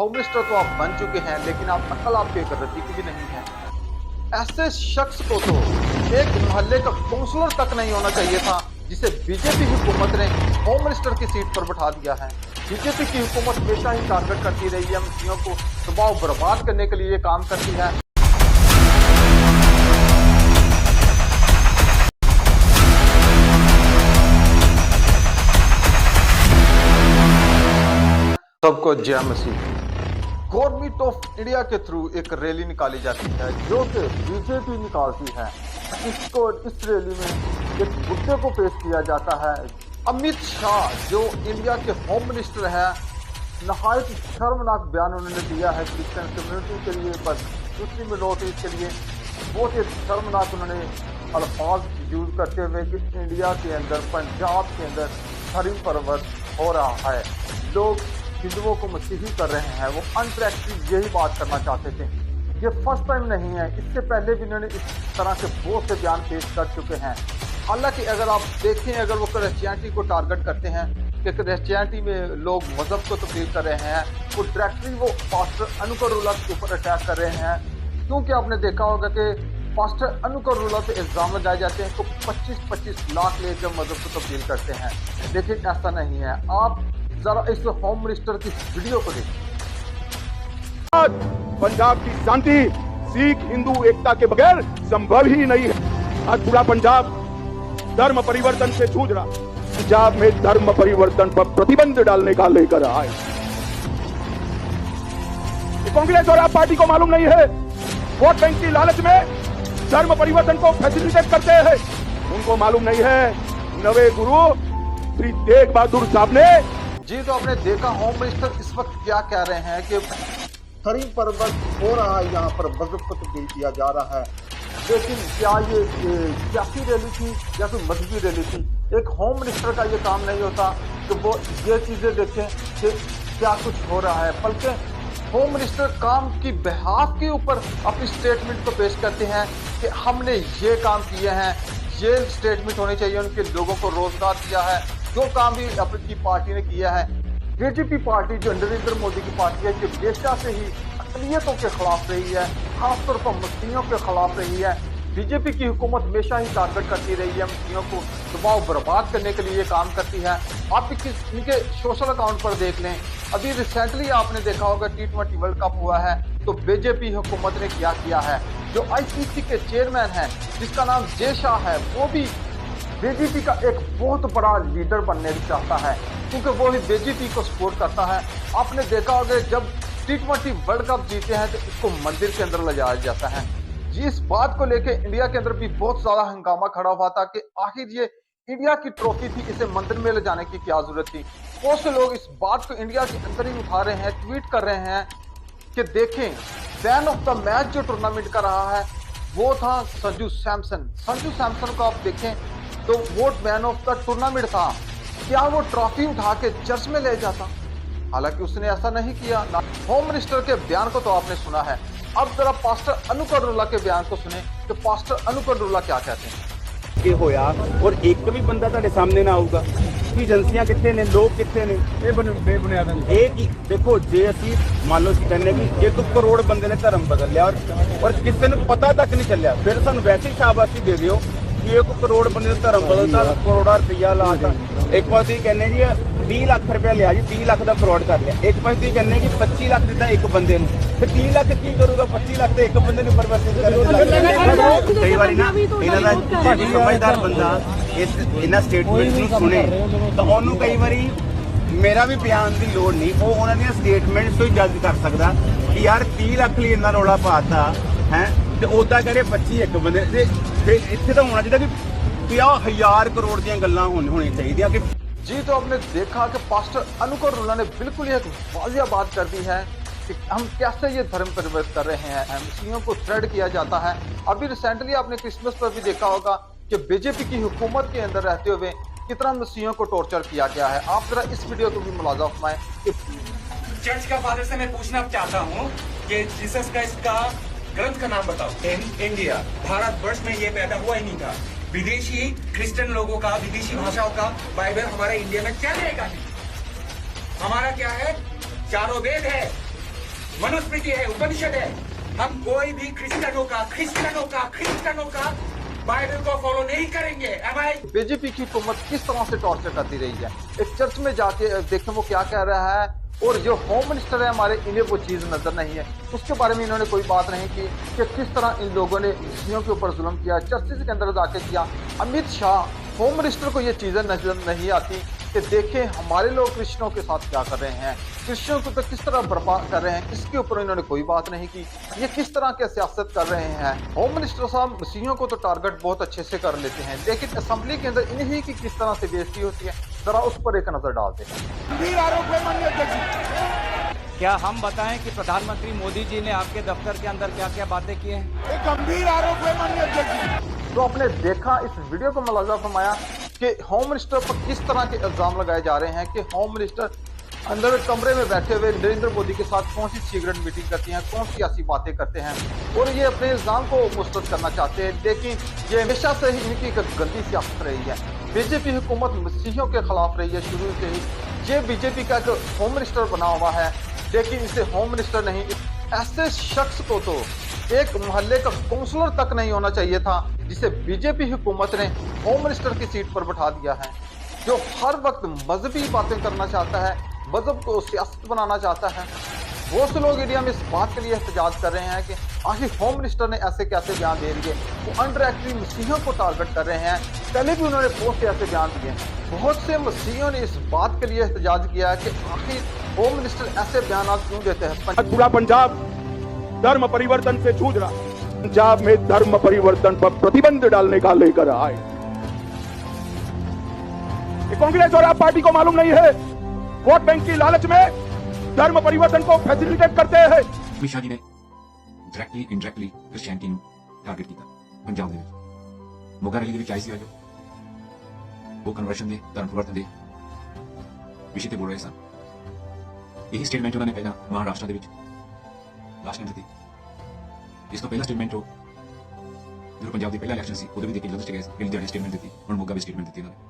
Home minister तो आप बन चुके हैं, लेकिन आप अकल आपकी एक रत्ती की भी नहीं है। ऐसे शख्स को तो एक मोहल्ले का काउंसलर तक नहीं होना चाहिए था, जिसे बीजेपी हुकूमत ने होम मिनिस्टर की सीट पर बैठा दिया है। बीजेपी की हुकूमत हमेशा ही टारगेट करती रही है, मुस्लिमों को दबाव बर्बाद करने के लिए काम करती है। सबको जय मसीह। गवर्नमेंट ऑफ इंडिया के थ्रू एक रैली निकाली जाती है जो कि बीजेपी निकालती है। इस रैली में एक मुद्दे को पेश किया जाता है। अमित शाह जो इंडिया के होम मिनिस्टर है, नहायत शर्मनाक बयान उन्होंने दिया है क्रिश्चियन कम्युनिटी के लिए, बस मुस्लिम मिनोरिटीज के लिए बहुत ही शर्मनाक उन्होंने अल्फाज यूज करते हुए कि इंडिया के अंदर, पंजाब के अंदर हरी परवत हो रहा है, लोग हिंदुओं को मसीही कर रहे हैं। वो अनट्रैक्टिव यही बात करना चाहते थे। ये फर्स्ट टाइम नहीं है, इससे पहले भी इन्होंने इस तरह के बहुत से बयान पेश कर चुके हैं। हालांकि अगर आप देखें, अगर वो क्रिश्चियनिटी को टारगेट करते हैं कि क्रिश्चियनिटी में लोग मजहब को तब्दील कर रहे हैं, वो डायरेक्टली वो पास्टर अनुकरुल्लाह के ऊपर अटैक कर रहे हैं। क्योंकि आपने देखा होगा कि पास्टर अनुकरुल्लाह पे इल्जाम लगाए जाते हैं तो 25-25 लाख लेकर मजहब को तब्दील करते हैं, लेकिन ऐसा नहीं है। आप जरा इस होम मिनिस्टर की वीडियो को देखिए। आज पंजाब की शांति सिख हिंदू एकता के बगैर संभव ही नहीं है। आज पूरा पंजाब धर्म परिवर्तन से जूझ रहा। पंजाब में धर्म परिवर्तन पर प्रतिबंध डालने का लेकर आए। कांग्रेस और आप पार्टी को मालूम नहीं है, वोट बैंक की लालच में धर्म परिवर्तन को फैसिलिटेट करते हैं। उनको मालूम नहीं है नवे गुरु श्री तेग बहादुर साहब ने। जी, तो आपने देखा होम मिनिस्टर इस वक्त क्या कह रहे हैं कि हरी पर्वत हो रहा है, यहाँ पर मजहब को तब्दील किया जा रहा है। लेकिन क्या ये सियासी रैली थी या फिर मजहबी रैली थी? एक होम मिनिस्टर का ये काम नहीं होता कि वो ये चीजें देखें कि क्या कुछ हो रहा है, बल्कि होम मिनिस्टर काम की बिहाफ के ऊपर अपनी स्टेटमेंट को पेश करते हैं कि हमने ये काम किए हैं। ये स्टेटमेंट होनी चाहिए, उनके लोगों को रोजगार दिया है, जो काम भी अपनी पार्टी ने किया है। बीजेपी पार्टी जो नरेंद्र मोदी की पार्टी है, जो हमेशा से ही अक़लियतों के खिलाफ रही है, खासतौर पर मुस्लिमों के खिलाफ रही है। बीजेपी की हुकूमत हमेशा ही टारगेट करती रही है, मुस्लिमों को दबाव बर्बाद करने के लिए काम करती है। आप इनके सोशल अकाउंट पर देख लें, अभी रिसेंटली आपने देखा होगा T20 वर्ल्ड कप हुआ है, तो बीजेपी हुकूमत ने क्या किया है। जो ICC के चेयरमैन है जिसका नाम जय शाह है, वो भी बीजेपी का एक बहुत बड़ा लीडर बनने चाहता है, क्योंकि वो भी बीजेपी को सपोर्ट करता है। आपने देखा होगा जब T20 वर्ल्ड कप जीते हैं तो इसको मंदिर के अंदर ले जाया जाता है। इस बात को लेके इंडिया के अंदर भी बहुत ज्यादा हंगामा खड़ा हुआ था कि आखिर ये इंडिया की ट्रॉफी थी, इसे मंदिर में ले जाने की क्या जरूरत थी। बहुत से लोग इस बात को इंडिया के अंदर ही उठा रहे हैं, ट्वीट कर रहे हैं कि देखें, मैन ऑफ द मैच जो टूर्नामेंट का रहा है वो था संजू सैमसन। संजू सैमसन को आप देखें तो वो मैन ऑफ द टूर्नामेंट था। क्या वो ट्रॉफी उठा के चर्च में ले जाता? हालांकि उसने ऐसा नहीं किया। होम मिनिस्टर के बयान को तो आपने सुना है, अब जरा पास्टर अनुकरुल्लाह के बयान को सुने कि पास्टर अनुकरुल्लाह क्या कहते हैं। ये होया और एक भी बंदा तेरे सामने ना आऊगा कि एजेंसियां कितने ने, लोग कितने ने, बेबुनियाद एक ही देखो। जे असी मान लो कहने कि 1 करोड़ बंदे ने धर्म बदल लिया और किसी ने पता तक नहीं चलिया, फिर सानू वैसे ही शाबाशी दे दियो कि 1 करोड़ बंदे ने धर्म बदलता, करोड़ा रुपया लाता। एक पास कहने जी 20 लाख रुपया लिया जी, 30 लाख का फ्रॉड कर लिया। एक पास कहने कि 25 लाख दिता एक बंदे ने, फिर 30 लाख की करूगा, 25 लाख तो एक बंदे ने कई बार ना इन्हों का समझदार बंदा इन्होंने स्टेटमेंट सुने तो उन्होंने कई बारी मेरा भी बयान की लोड़ नहीं, वो उन्होंने स्टेटमेंट तो ही जज कर सकता कि यार 30 लाख लिए इन्ना रौला पाता है तो उदा करे 25 एक बंदे। इतने तो होना चाहिए कि 50,000 करोड़ दी गल्लां होनी चाहिए कि। जी, तो आपने देखा कि पास्टर अनुकरुल्लाह ने बिल्कुल एक वाजिया बात कर दी है कि हम कैसे ये धर्म परिवर्तन कर रहे हैं, मुस्लिमों को थ्रेड किया जाता है। अभी रिसेंटली आपने क्रिसमस पर भी देखा होगा कि बीजेपी की हुकूमत के अंदर रहते हुए कितना मुस्लिमों को टॉर्चर किया गया है। आप जरा इस वीडियो को भी मुलाजा फरमाएं। चर्च का फादर से मैं पूछना चाहता हूँ कि जीसस क्राइस्ट का ग्रंथ का नाम बताओ। इंडिया, भारतवर्ष में ये पैदा हुआ ही नहीं था। विदेशी क्रिश्चियन लोगों का, विदेशी भाषाओं का बाइबल हमारे इंडिया में क्या रहेगा? हमारा क्या है? चारों वेद है, मनुस्मृति है, उपनिषद है। हम कोई भी क्रिश्चियनों का बाइबल को फॉलो नहीं करेंगे। बीजेपी की हुकूमत किस तरह से टॉर्चर करती रही है, एक चर्च में जाके देखें वो क्या कह रहा है, और जो होम मिनिस्टर है हमारे, इन्हें वो चीज नजर नहीं है, उसके बारे में इन्होंने कोई बात नहीं की कि किस तरह इन लोगों ने मुस्लिमों के ऊपर जुल्म किया, चर्चेज के अंदर जाके किया। अमित शाह होम मिनिस्टर को ये चीजें नजर नहीं आती कि देखें हमारे लोग क्रिश्चियनों के साथ क्या कर रहे हैं, क्रिश्चियनों को तो किस तरह बर्बाद कर रहे हैं, इसके ऊपर इन्होंने कोई बात नहीं की। ये किस तरह के सियासत कर रहे हैं। होम मिनिस्टर साहब मसीहियों को तो टारगेट बहुत अच्छे से कर लेते हैं, लेकिन असेंबली के अंदर इन्हीं की किस तरह से बेइज्जती होती है, जरा उस पर एक नजर डालते हैं। क्या हम बताएं कि प्रधानमंत्री मोदी जी ने आपके दफ्तर के अंदर क्या क्या बातें की हैं? एक गंभीर आरोप है माननीय अध्यक्ष जी। तो आपने देखा इस वीडियो को मुलाजा फरमाया कि होम मिनिस्टर पर किस तरह के इल्जाम लगाए जा रहे हैं कि होम मिनिस्टर अंदर कमरे में बैठे हुए नरेंद्र मोदी के साथ कौन सी सीक्रेट मीटिंग करती हैं, कौन सी ऐसी बातें करते हैं, और ये अपने इल्जाम को मुस्तरद करना चाहते हैं। लेकिन ये हमेशा से ही इनकी एक गंदी सियासत रही है। बीजेपी हुकूमत मसीहियों के खिलाफ रही है शुरू से ही। ये बीजेपी का एक होम मिनिस्टर बना हुआ है, लेकिन इसे होम मिनिस्टर नहीं, ऐसे शख्स को तो एक मोहल्ले का काउंसलर तक नहीं होना चाहिए था, जिसे बीजेपी हुकूमत ने होम मिनिस्टर की सीट पर बैठा दिया है, जो हर वक्त मजहबी बातें करना चाहता है, मजहब को सियासत बनाना चाहता है। बहुत से लोग इंडिया में इस बात के लिए एहतजाज कर रहे हैं कि आखिर होम मिनिस्टर ने ऐसे कैसे बयान दे दिए, वो अनडायरेक्टली मसीहियों को टारगेट कर रहे हैं। पहले भी उन्होंने बहुत से ऐसे बयान दिए हैं। बहुत से मसीहियों ने इस बात के लिए एहतजाज किया है कि आखिर होम मिनिस्टर ऐसे बयान क्यों देते हैं। पूरा पंजाब धर्म परिवर्तन से जूझ रहा, पंजाब में धर्म परिवर्तन पर प्रतिबंध डालने का लेकर आए। कांग्रेस और आप पार्टी को मालूम नहीं है, वोट बैंक की लालच में धर्म परिवर्तन को फैसिलिटेट करते हैं। अमित शाह जी ने डायरेक्टਲੀ ਇਨਡਾਇਰੈਕਟਲੀ ਕ੍ਰਿਸਚੀਅਨਿਟੀ ਨੂੰ ਟਾਰਗੇਟ ਕੀਤਾ ਪੰਜਾਬ ਦੇ ਵਿੱਚ। ਮੋਗਾ ਰੈਲੀ ਦੇ ਵਿੱਚ ਆਈ ਸੀ ਜੋ ਉਹ ਕਨਵਰਸ਼ਨ ਦੇ ਧਰਮ ਪਰਿਵਰਤਨ ਦੇ ਵਿਸ਼ੇ ਤੇ ਬੋਲ ਰਹੇ ਸਨ। ਇਹ ਸਟੇਟਮੈਂਟ ਉਹਨਾਂ ਨੇ ਪਹਿਲਾਂ ਮਹਾਰਾਸ਼ਟਰ ਦੇ ਵਿੱਚ ਲਾਸਟ ਟਾਈਮ ਦਿੱਤੀ। ਇਸ ਤੋਂ ਪਹਿਲਾਂ ਸਟੇਟਮੈਂਟ ਉਹ ਜਦੋਂ ਪੰਜਾਬ ਦੀ ਪਹਿਲਾ ਇਲੈਕਸ਼ਨ ਸੀ ਉਹਦੇ ਵੀ ਦੇ ਕੇ ਲੰਚ ਗਏ ਸੀ, ਪਹਿਲੀ ਦਿਹਾੜੀ ਸਟੇਟਮੈਂਟ ਦਿੱਤੀ, ਹੁਣ ਮੋਗਾ ਵੀ ਸਟੇਟਮੈਂਟ ਦਿੱਤੀ ਉਹਨਾਂ ਨੇ।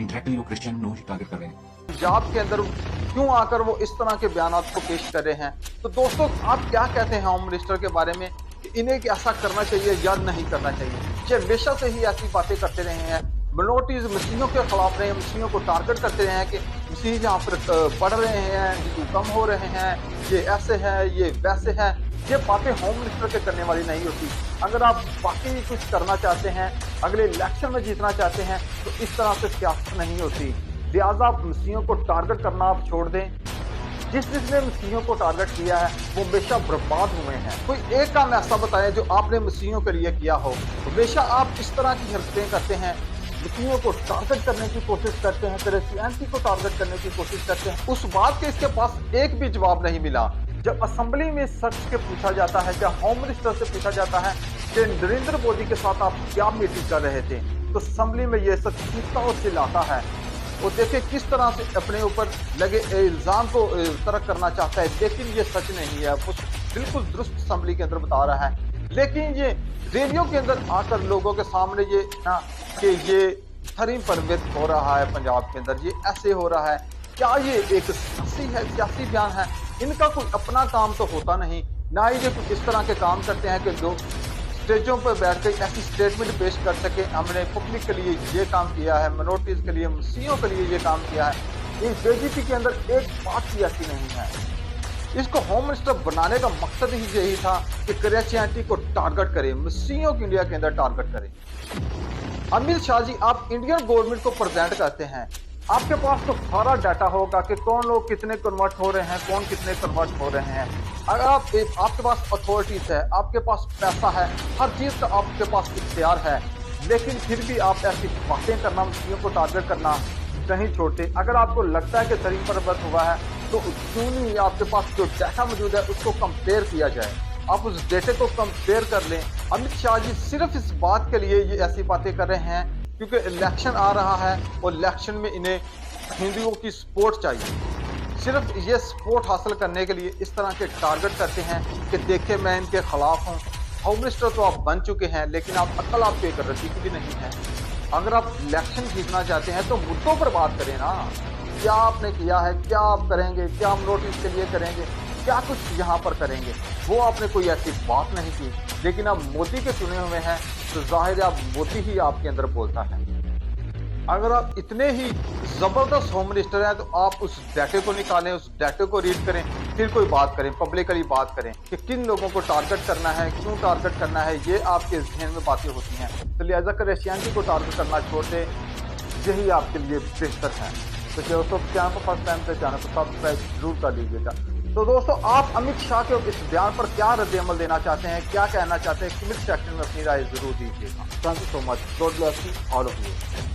इंडायरेक्टली वो क्रिश्चियन नो टारगेट कर रहे हैं। पंजाब के अंदर क्यों आकर वो इस तरह के बयान को पेश कर रहे हैं। तो दोस्तों आप क्या कहते हैं होम मिनिस्टर के बारे में, कि इन्हें ऐसा करना चाहिए या नहीं करना चाहिए। ये हमेशा से ही ऐसी बातें करते रहे हैं, मिनोरिटीज मसीहियों के खिलाफ रहे हैं, मसीहियों को टारगेट करते रहे हैं कि मसीह यहाँ पर बढ़ रहे हैं, हिंदू कम हो रहे हैं, ये ऐसे है, ये वैसे है। ये बातें होम मिनिस्टर के करने वाली नहीं होती। अगर आप बाकी कुछ करना चाहते हैं, अगले इलेक्शन में जीतना चाहते हैं, तो इस तरह से सियासत नहीं होती। लिहाजा आप मसीहियों को टारगेट करना आप छोड़ दें। जिसने मसीहियों को टारगेट किया है वो हमेशा बर्बाद हुए हैं। कोई एक काम ऐसा बताएं जो आपने मसीहियों के लिए किया हो। हमेशा आप इस तरह की हरकतें करते हैं, मसीहियों को टारगेट करने की कोशिश करते हैं, क्रिश्चियनिटी को टारगेट करने की कोशिश करते हैं। उस बात के इसके पास एक भी जवाब नहीं मिला। जब असेंबली में सच के पूछा जाता है, क्या होम मिनिस्टर से पूछा जाता है कि नरेंद्र मोदी के साथ आप क्या मीटिंग कर रहे थे, तो असेंबली में ये सच चीखता और चिल्लाता है। और देखिए किस तरह से अपने ऊपर लगे इल्जाम को तरक करना चाहता है, लेकिन ये सच नहीं है। वो बिल्कुल दुरुस्त असेंबली के अंदर बता रहा है, लेकिन ये रैलियों के अंदर आकर लोगों के सामने ये ना कि ये धर्म परिवर्तन हो रहा है पंजाब के अंदर, ये ऐसे हो रहा है। क्या ये एक सियासी बयान है? इनका कोई अपना काम तो होता नहीं, ना ही ये कुछ इस तरह के काम करते हैं कि जो स्टेजों पर बैठकर ऐसी स्टेटमेंट पेश कर सके, हमने पब्लिक के लिए ये काम किया है, मिनोरिटीज के लिए, मसीहियों के लिए ये काम किया है। इस बीजेपी के अंदर एक बात भी ऐसी नहीं है। इसको होम मिनिस्टर बनाने का मकसद ही यही था कि क्रिश्चियनिटी को टारगेट करे, मसीहियों को इंडिया के अंदर टारगेट करे। अमित शाह जी, आप इंडियन गवर्नमेंट को प्रेजेंट करते हैं, आपके पास तो सारा डाटा होगा कि कौन लोग कितने कन्वर्ट हो रहे हैं, कौन कितने कन्वर्ट हो रहे हैं। अगर आपके पास अथॉरिटीज है, आपके पास पैसा है, हर चीज का आपके पास इख्तियार है, लेकिन फिर भी आप ऐसी बातें करना, मसीहियों को टारगेट करना नहीं छोड़ते। अगर आपको लगता है कि धर्म परिवर्तन हुआ है, तो क्यों नहीं आपके पास जो डाटा मौजूद है उसको कंपेयर किया जाए, आप उस डेटे को कंपेयर कर लें। अमित शाह जी सिर्फ इस बात के लिए ये ऐसी बातें कर रहे हैं क्योंकि इलेक्शन आ रहा है और इलेक्शन में इन्हें हिंदुओं की सपोर्ट चाहिए। सिर्फ ये सपोर्ट हासिल करने के लिए इस तरह के टारगेट करते हैं कि देखे मैं इनके खिलाफ हूँ। होम मिनिस्टर तो आप बन चुके हैं, लेकिन आप अकल आप पे रखी भी नहीं है। अगर आप इलेक्शन जीतना चाहते हैं तो मुद्दों पर बात करें ना, क्या आपने किया है, क्या आप करेंगे, क्या हम नोटिस के लिए करेंगे, क्या कुछ यहाँ पर करेंगे, वो आपने कोई ऐसी बात नहीं की। लेकिन अब मोदी के चुने हुए हैं तो जाहिर है अब मोदी ही आपके अंदर बोलता है। अगर आप इतने ही जबरदस्त होम मिनिस्टर हैं तो आप उस डाटे को निकालें, उस डाटे को रीड करें, फिर कोई बात करें, पब्लिकली बात करें कि किन लोगों को टारगेट करना है, क्यों टारगेट करना है, ये आपके जहन में बातें होती हैं। तो लिहाजा कर एशियान को टारगेट करना छोड़ दें, यही आपके लिए बेहतर है। तो दोस्तों चैनल पर फर्स्ट टाइम पे चैनल को सब्सक्राइब जरूर कर लीजिएगा। तो दोस्तों आप अमित शाह के इस बयान पर क्या रद्द-ए-अमल देना चाहते हैं, क्या कहना चाहते हैं, कमेंट सेक्शन में अपनी राय जरूर दीजिएगा। Thank you so much, God bless you all of you.